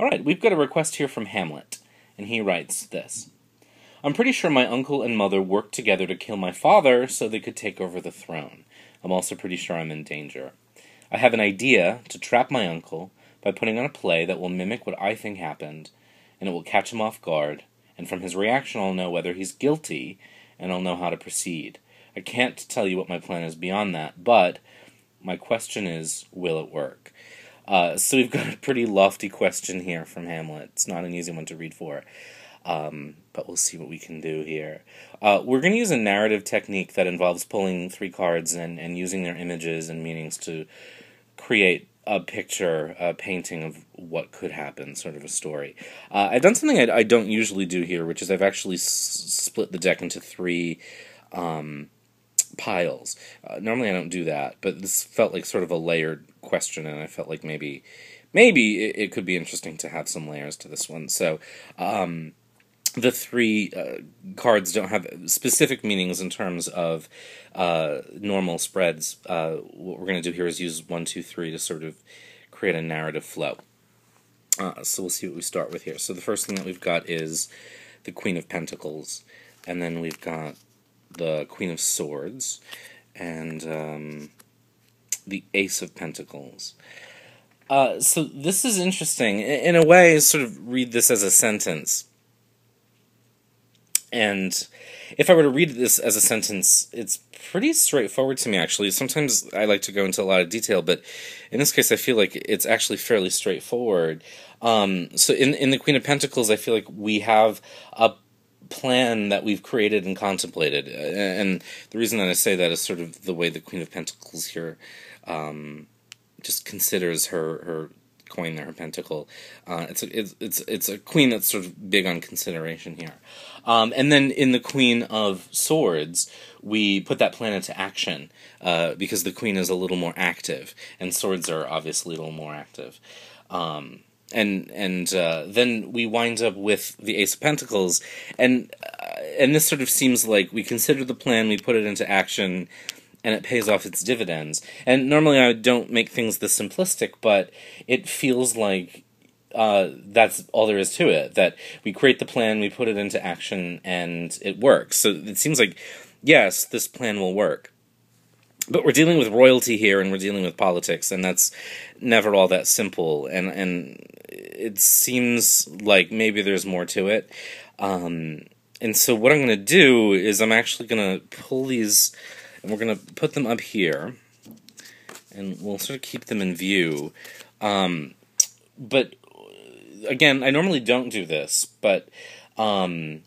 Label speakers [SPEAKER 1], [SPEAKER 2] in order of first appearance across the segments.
[SPEAKER 1] Alright, we've got a request here from Hamlet, and he writes this. I'm pretty sure my uncle and mother worked together to kill my father so they could take over the throne. I'm also pretty sure I'm in danger. I have an idea to trap my uncle by putting on a play that will mimic what I think happened, and it will catch him off guard, and from his reaction I'll know whether he's guilty, and I'll know how to proceed. I can't tell you what my plan is beyond that, but my question is, will it work? So we've got a pretty lofty question here from Hamlet. It's not an easy one to read for, but we'll see what we can do here. We're going to use a narrative technique that involves pulling 3 cards and using their images and meanings to create a picture, a painting of what could happen, sort of a story. I've done something I don't usually do here, which is I've actually split the deck into 3 piles. Normally I don't do that, but this felt like sort of a layered question, and I felt like maybe it could be interesting to have some layers to this one. So the 3 cards don't have specific meanings in terms of normal spreads. What we're going to do here is use 1, 2, 3 to sort of create a narrative flow. So we'll see what we start with here. So the first thing that we've got is the Queen of Pentacles, and then we've got the Queen of Swords, and the Ace of Pentacles. So this is interesting. In a way, sort of read this as a sentence. And if I were to read this as a sentence, it's pretty straightforward to me, actually. Sometimes I like to go into a lot of detail, but in this case I feel like it's actually fairly straightforward. So in the Queen of Pentacles, I feel like we have a plan that we've created and contemplated. And the reason that I say that is sort of the way the Queen of Pentacles here just considers her coin there, her pentacle. It's a queen that's sort of big on consideration here. And then in the Queen of Swords, we put that plan into action, because the queen is a little more active, and swords are obviously a little more active. And then we wind up with the Ace of Pentacles, and this sort of seems like we consider the plan, we put it into action, and it pays off its dividends. And normally I don't make things this simplistic, but it feels like that's all there is to it, that we create the plan, we put it into action, and it works. So it seems like, yes, this plan will work. But we're dealing with royalty here, and we're dealing with politics, and that's never all that simple, and it seems like maybe there's more to it. And so what I'm going to do is I'm actually going to pull these, and we're going to put them up here, and we'll sort of keep them in view. But again, I normally don't do this, but I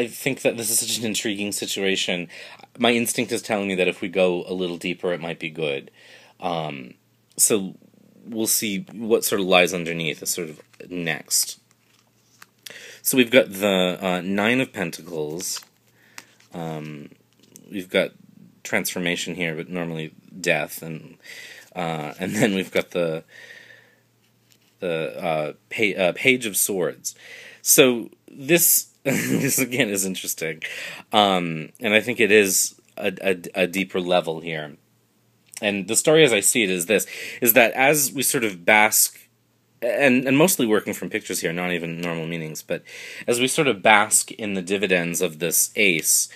[SPEAKER 1] think that this is such an intriguing situation. My instinct is telling me that if we go a little deeper, it might be good. So we'll see what sort of lies underneath, sort of next. So we've got the 9 of Pentacles. We've got transformation here, but normally death, and then we've got the Page of Swords. So this this again is interesting, and I think it is a deeper level here. And the story, as I see it, is this: is that as we sort of bask, and mostly working from pictures here, not even normal meanings, but as we sort of bask in the dividends of this ace,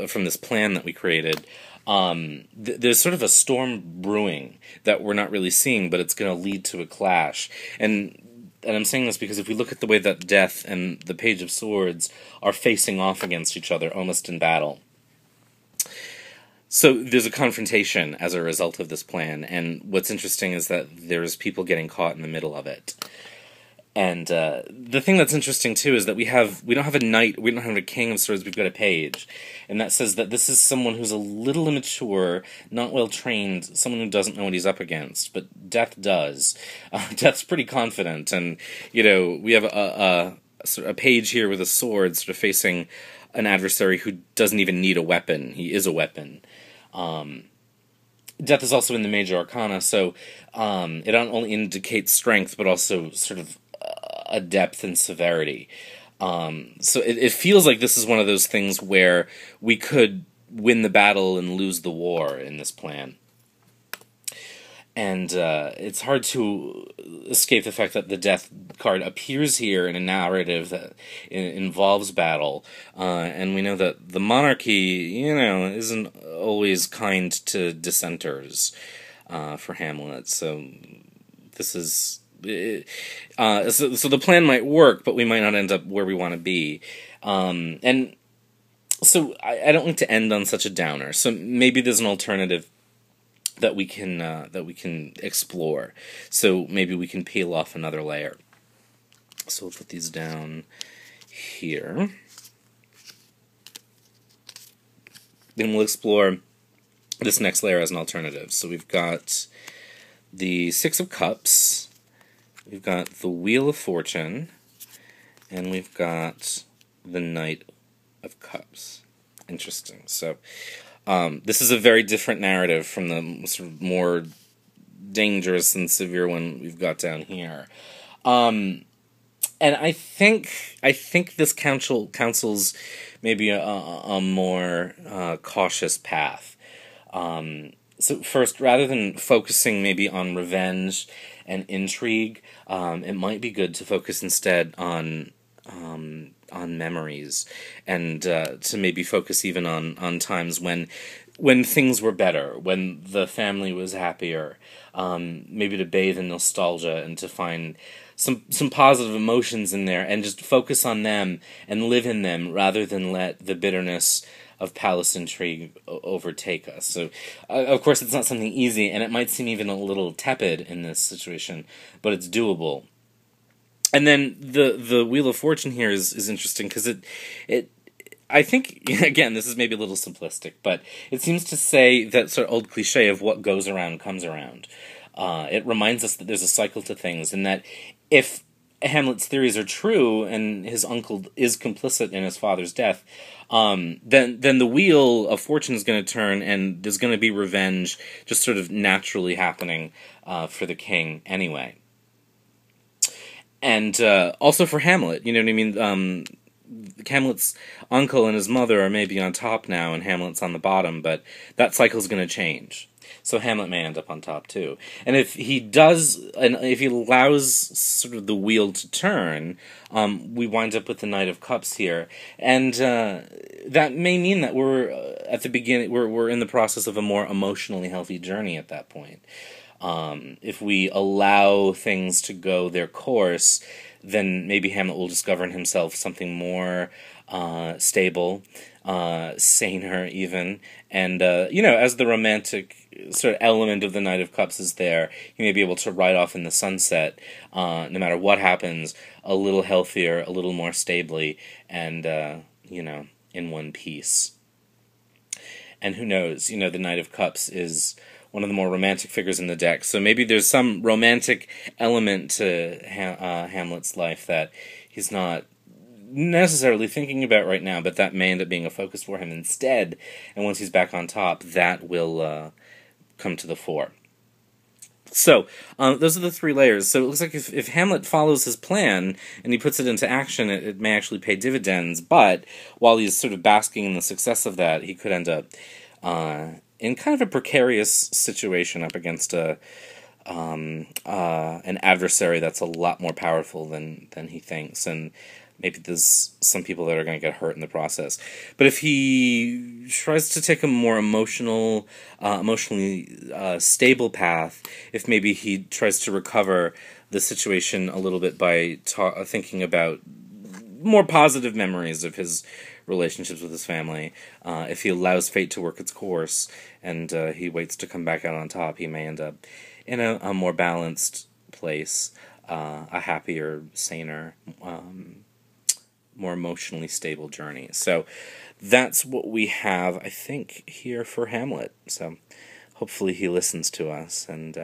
[SPEAKER 1] from this plan that we created, there's sort of a storm brewing that we're not really seeing, but it's going to lead to a clash. And I'm saying this because if we look at the way that Death and the Page of Swords are facing off against each other, almost in battle, so there's a confrontation as a result of this plan, and what's interesting is that there's people getting caught in the middle of it. And the thing that's interesting too is that we don't have a knight, we don't have a king of swords, we've got a page, and that says that this is someone who's a little immature, not well trained, someone who doesn't know what he's up against. But Death does. Death's pretty confident, and we have a page here with a sword, sort of facing an adversary who doesn't even need a weapon. He is a weapon. Death is also in the Major Arcana, so it not only indicates strength, but also sort of a depth and severity. So it feels like this is one of those things where we could win the battle and lose the war in this plan. And it's hard to escape the fact that the death card appears here in a narrative that involves battle. And we know that the monarchy, isn't always kind to dissenters for Hamlet. So this is... so the plan might work, but we might not end up where we want to be. And so I don't like to end on such a downer. So maybe there's an alternative that we can explore. So maybe we can peel off another layer. So we'll put these down here. Then we'll explore this next layer as an alternative. So we've got the Six of Cups, we've got the Wheel of Fortune, and we've got the Knight of Cups. Interesting. So this is a very different narrative from the sort of more dangerous and severe one we've got down here. And I think this counsels maybe a more cautious path. So first, rather than focusing maybe on revenge and intrigue, it might be good to focus instead on memories, and to maybe focus even on times when things were better, when the family was happier, maybe to bathe in nostalgia and to find some positive emotions in there, and just focus on them and live in them rather than let the bitterness of palace intrigue overtake us. So, of course, it's not something easy, and it might seem even a little tepid in this situation, but it's doable. And then the Wheel of Fortune here is interesting because it I think, again, this is maybe a little simplistic, but it seems to say that sort of old cliche of what goes around comes around. It reminds us that there's a cycle to things, and that if Hamlet's theories are true and his uncle is complicit in his father's death, then the Wheel of Fortune is going to turn, and there's going to be revenge just sort of naturally happening for the king anyway. And also for Hamlet, you know what I mean? Hamlet's uncle and his mother are maybe on top now, and Hamlet's on the bottom, but that cycle's going to change. So Hamlet may end up on top too. And if he does, and if he allows sort of the wheel to turn, we wind up with the Knight of Cups here, and that may mean that we're at the beginning, we're in the process of a more emotionally healthy journey at that point. If we allow things to go their course, then maybe Hamlet will discover in himself something more stable, saner even, and as the romantic sort of element of the Knight of Cups is there, he may be able to ride off in the sunset, no matter what happens, a little healthier, a little more stably, and in one piece. And who knows, the Knight of Cups is one of the more romantic figures in the deck, so maybe there's some romantic element to Hamlet's life that he's not necessarily thinking about right now, but that may end up being a focus for him instead, and once he's back on top, that will come to the fore. So, those are the three layers. So it looks like if Hamlet follows his plan and he puts it into action, it may actually pay dividends, but while he's sort of basking in the success of that, he could end up in kind of a precarious situation up against an adversary that's a lot more powerful than he thinks, and maybe there's some people that are going to get hurt in the process. But if he tries to take a more emotionally stable path, if maybe he tries to recover the situation a little bit by thinking about more positive memories of his relationships with his family, if he allows fate to work its course, and he waits to come back out on top, he may end up in a more balanced place, a happier, saner, more emotionally stable journey. So that's what we have, I think, here for Hamlet. So hopefully he listens to us and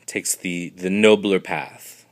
[SPEAKER 1] takes the nobler path.